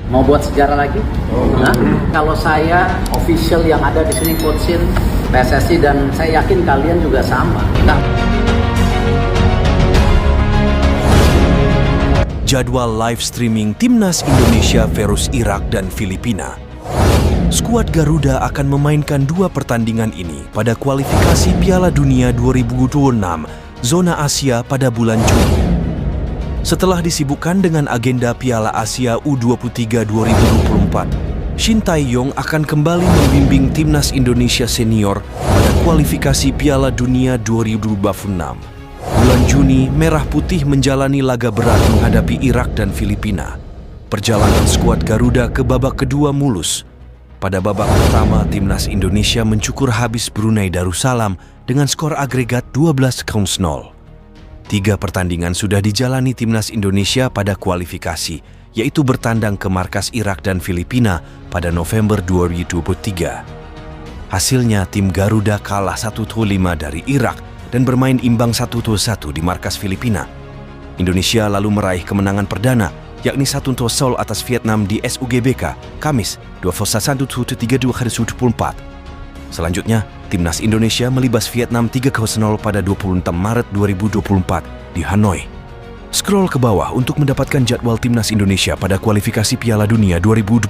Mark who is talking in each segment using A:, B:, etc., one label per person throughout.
A: Mau buat sejarah lagi? Nah, kalau saya official yang ada di sini coachin PSSI dan saya yakin kalian juga sama. Nah,
B: jadwal live streaming Timnas Indonesia versus Irak dan Filipina. Skuad Garuda akan memainkan dua pertandingan ini pada kualifikasi Piala Dunia 2026 zona Asia pada bulan Juni. Setelah disibukkan dengan agenda Piala Asia U23 2024, Shin Tae-yong akan kembali membimbing Timnas Indonesia Senior pada kualifikasi Piala Dunia 2026. Bulan Juni, Merah Putih menjalani laga berat menghadapi Irak dan Filipina. Perjalanan skuad Garuda ke babak kedua mulus. Pada babak pertama, Timnas Indonesia mencukur habis Brunei Darussalam dengan skor agregat 12-0. 3 pertandingan sudah dijalani Timnas Indonesia pada kualifikasi, yaitu bertandang ke markas Irak dan Filipina pada November 2023. Hasilnya, tim Garuda kalah 1-5 dari Irak dan bermain imbang 1-1 di markas Filipina. Indonesia lalu meraih kemenangan perdana, yakni 1-0 atas Vietnam di SUGBK, Kamis 21 32 2024. Selanjutnya, Timnas Indonesia melibas Vietnam 3-0 pada 26 Maret 2024 di Hanoi. Scroll ke bawah untuk mendapatkan jadwal Timnas Indonesia pada kualifikasi Piala Dunia 2026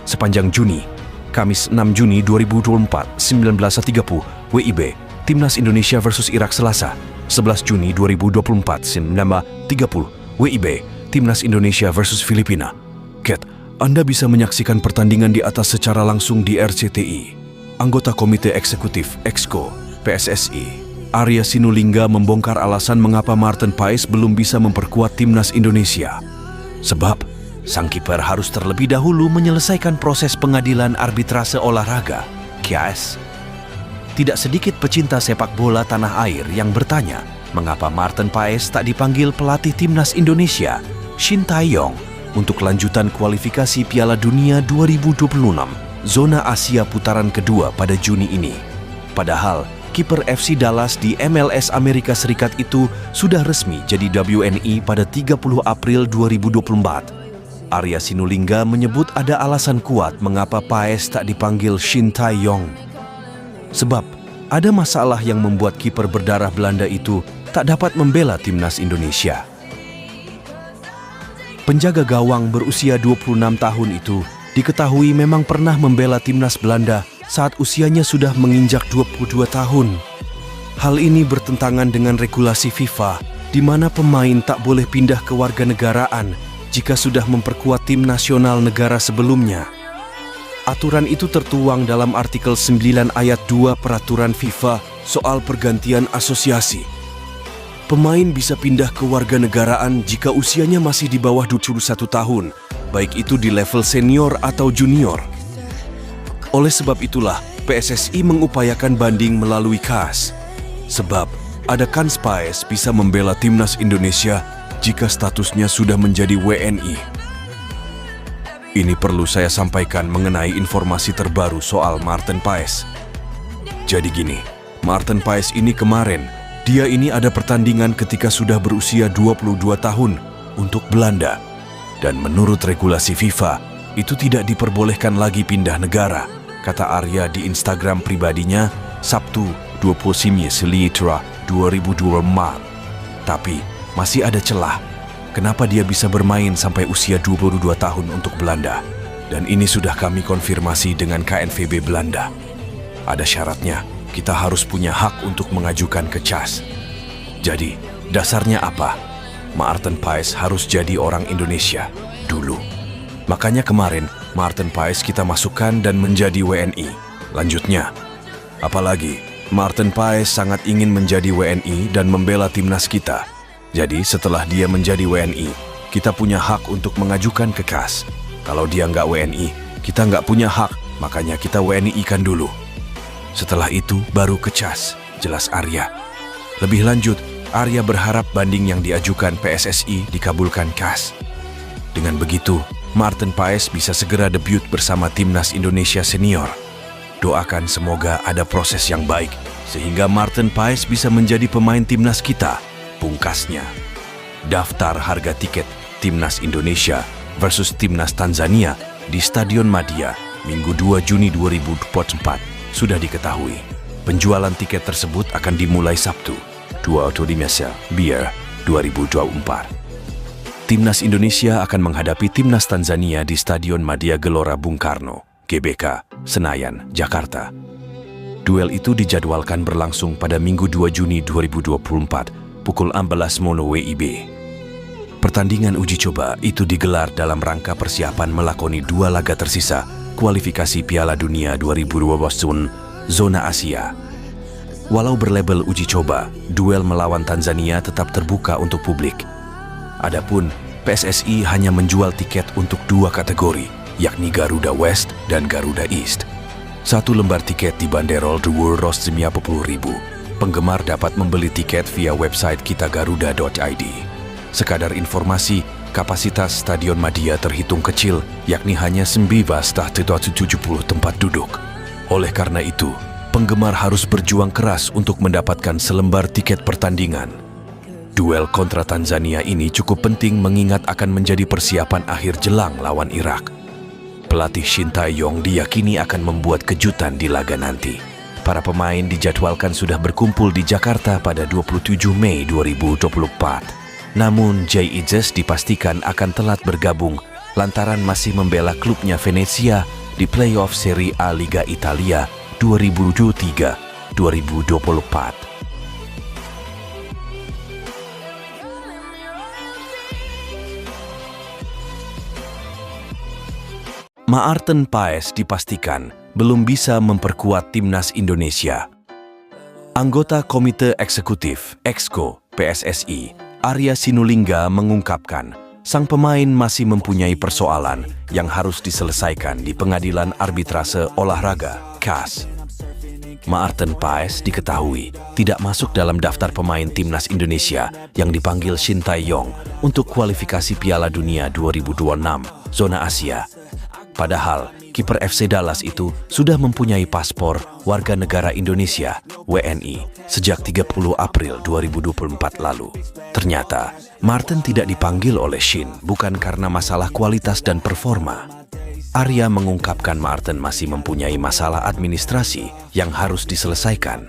B: sepanjang Juni. Kamis 6 Juni 2024, 19.30 WIB. Timnas Indonesia versus Irak Selasa, 11 Juni 2024, 19.30 WIB. Timnas Indonesia versus Filipina. Ket, Anda bisa menyaksikan pertandingan di atas secara langsung di RCTI. Anggota Komite Eksekutif (EXCO) PSSI, Arya Sinulinga membongkar alasan mengapa Maarten Paes belum bisa memperkuat Timnas Indonesia. Sebab, sang kiper harus terlebih dahulu menyelesaikan proses pengadilan arbitrase olahraga, KAS. Tidak sedikit pecinta sepak bola tanah air yang bertanya, mengapa Maarten Paes tak dipanggil pelatih Timnas Indonesia, Shin Tae-yong, untuk lanjutan kualifikasi Piala Dunia 2026. Zona Asia putaran kedua pada Juni ini. Padahal, kiper FC Dallas di MLS Amerika Serikat itu sudah resmi jadi WNI pada 30 April 2024. Arya Sinulinga menyebut ada alasan kuat mengapa Paes tak dipanggil Shin Tae-yong. Sebab, ada masalah yang membuat kiper berdarah Belanda itu tak dapat membela Timnas Indonesia. Penjaga gawang berusia 26 tahun itu diketahui memang pernah membela Timnas Belanda saat usianya sudah menginjak 22 tahun. Hal ini bertentangan dengan regulasi FIFA, di mana pemain tak boleh pindah ke warganegaraan jika sudah memperkuat tim nasional negara sebelumnya. Aturan itu tertuang dalam artikel 9 ayat 2 Peraturan FIFA soal pergantian asosiasi. Pemain bisa pindah ke warganegaraan jika usianya masih di bawah 21 tahun, baik itu di level senior atau junior. Oleh sebab itulah, PSSI mengupayakan banding melalui KAS. Sebab, ada kans Paes bisa membela Timnas Indonesia jika statusnya sudah menjadi WNI. Ini perlu saya sampaikan mengenai informasi terbaru soal Maarten Paes. Jadi gini, Maarten Paes ini kemarin, dia ini ada pertandingan ketika sudah berusia 22 tahun untuk Belanda. Dan menurut regulasi FIFA, itu tidak diperbolehkan lagi pindah negara, kata Arya di Instagram pribadinya Sabtu 29 2024. Tapi masih ada celah. Kenapa dia bisa bermain sampai usia 22 tahun untuk Belanda? Dan ini sudah kami konfirmasi dengan KNVB Belanda. Ada syaratnya, kita harus punya hak untuk mengajukan ke CAS. Jadi, dasarnya apa? Maarten Paes harus jadi orang Indonesia dulu. Makanya kemarin Maarten Paes kita masukkan dan menjadi WNI. Lanjutnya, apalagi Maarten Paes sangat ingin menjadi WNI dan membela timnas kita. Jadi setelah dia menjadi WNI, kita punya hak untuk mengajukan ke KAS. Kalau dia nggak WNI, kita nggak punya hak, makanya kita WNI-kan dulu. Setelah itu baru ke CAS, jelas Arya. Lebih lanjut, Arya berharap banding yang diajukan PSSI dikabulkan KAS. Dengan begitu, Maarten Paes bisa segera debut bersama Timnas Indonesia Senior. Doakan semoga ada proses yang baik, sehingga Maarten Paes bisa menjadi pemain timnas kita. Pungkasnya, daftar harga tiket Timnas Indonesia versus Timnas Tanzania di Stadion Madia Minggu 2 Juni 2024 sudah diketahui. Penjualan tiket tersebut akan dimulai Sabtu, 25 Bier 2024. Timnas Indonesia akan menghadapi Timnas Tanzania di Stadion Madia Gelora Bung Karno, GBK, Senayan, Jakarta. Duel itu dijadwalkan berlangsung pada Minggu 2 Juni 2024, pukul 16.00 WIB. Pertandingan uji coba itu digelar dalam rangka persiapan melakoni 2 laga tersisa kualifikasi Piala Dunia 2022 Zona Asia. Walau berlabel uji coba, duel melawan Tanzania tetap terbuka untuk publik. Adapun PSSI hanya menjual tiket untuk 2 kategori, yakni Garuda West dan Garuda East. 1 lembar tiket dibanderol Rp250.000. Penggemar dapat membeli tiket via website kitagaruda.id. Sekadar informasi, kapasitas Stadion Madia terhitung kecil, yakni hanya 970 tempat duduk. Oleh karena itu, penggemar harus berjuang keras untuk mendapatkan selembar tiket pertandingan. Duel kontra Tanzania ini cukup penting mengingat akan menjadi persiapan akhir jelang lawan Irak. Pelatih Shin Tae-yong diyakini akan membuat kejutan di laga nanti. Para pemain dijadwalkan sudah berkumpul di Jakarta pada 27 Mei 2024. Namun Jay Ijes dipastikan akan telat bergabung lantaran masih membela klubnya Venezia di playoff Serie A Liga Italia 2023-2024. Maarten Paes dipastikan belum bisa memperkuat Timnas Indonesia. Anggota Komite Eksekutif (EXCO) PSSI, Arya Sinulinga mengungkapkan, sang pemain masih mempunyai persoalan yang harus diselesaikan di Pengadilan Arbitrase Olahraga (CAS). Maarten Paes diketahui tidak masuk dalam daftar pemain Timnas Indonesia yang dipanggil Shin Tae-yong untuk kualifikasi Piala Dunia 2026 Zona Asia. Padahal, kiper FC Dallas itu sudah mempunyai paspor warga negara Indonesia, WNI, sejak 30 April 2024 lalu. Ternyata, Maarten tidak dipanggil oleh Shin bukan karena masalah kualitas dan performa. Arya mengungkapkan Maarten masih mempunyai masalah administrasi yang harus diselesaikan.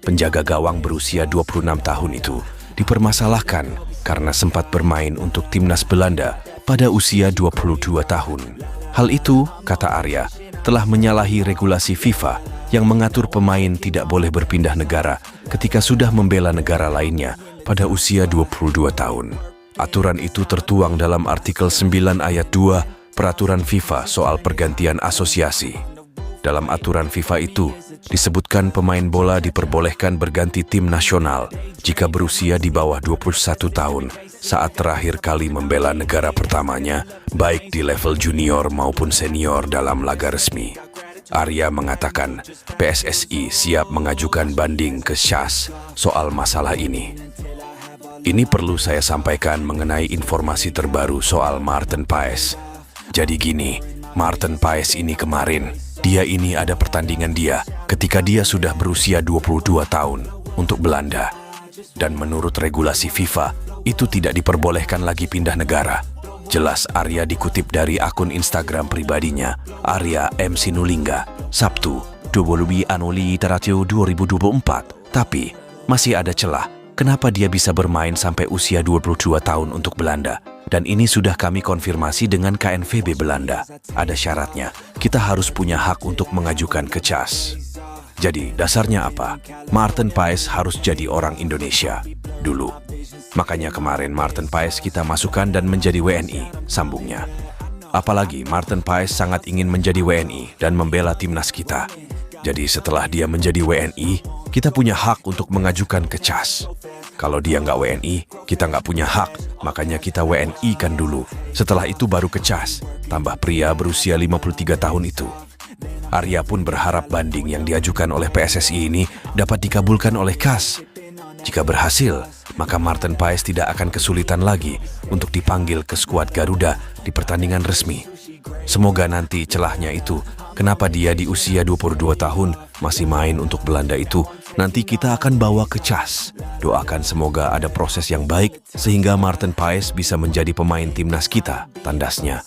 B: Penjaga gawang berusia 26 tahun itu dipermasalahkan karena sempat bermain untuk Timnas Belanda pada usia 22 tahun. Hal itu, kata Arya, telah menyalahi regulasi FIFA yang mengatur pemain tidak boleh berpindah negara ketika sudah membela negara lainnya pada usia 22 tahun. Aturan itu tertuang dalam artikel 9 ayat 2 Peraturan FIFA soal pergantian asosiasi. Dalam aturan FIFA itu, disebutkan pemain bola diperbolehkan berganti tim nasional jika berusia di bawah 21 tahun saat terakhir kali membela negara pertamanya, baik di level junior maupun senior dalam laga resmi. Arya mengatakan PSSI siap mengajukan banding ke CAS soal masalah ini. Ini perlu saya sampaikan mengenai informasi terbaru soal Maarten Paes. Jadi gini, Maarten Paes ini kemarin, dia ini ada pertandingan dia ketika dia sudah berusia 22 tahun untuk Belanda. Dan menurut regulasi FIFA, itu tidak diperbolehkan lagi pindah negara. Jelas Arya dikutip dari akun Instagram pribadinya, Arya M. Sinulinga, Sabtu, 20 Januari 2024. Tapi, masih ada celah. Kenapa dia bisa bermain sampai usia 22 tahun untuk Belanda? Dan ini sudah kami konfirmasi dengan KNVB Belanda. Ada syaratnya, kita harus punya hak untuk mengajukan ke CAS. Jadi, dasarnya apa? Maarten Paes harus jadi orang Indonesia dulu. Makanya kemarin Maarten Paes kita masukkan dan menjadi WNI, sambungnya. Apalagi Maarten Paes sangat ingin menjadi WNI dan membela timnas kita. Jadi setelah dia menjadi WNI, kita punya hak untuk mengajukan ke CAS. Kalau dia nggak WNI, kita nggak punya hak, makanya kita WNI kan dulu. Setelah itu baru ke CAS, tambah pria berusia 53 tahun itu. Arya pun berharap banding yang diajukan oleh PSSI ini dapat dikabulkan oleh CAS. Jika berhasil, maka Maarten Paes tidak akan kesulitan lagi untuk dipanggil ke skuad Garuda di pertandingan resmi. Semoga nanti celahnya itu Kenapa dia di usia 22 tahun masih main untuk Belanda itu? Nanti kita akan bawa ke CAS. Doakan semoga ada proses yang baik sehingga Maarten Paes bisa menjadi pemain timnas kita, tandasnya.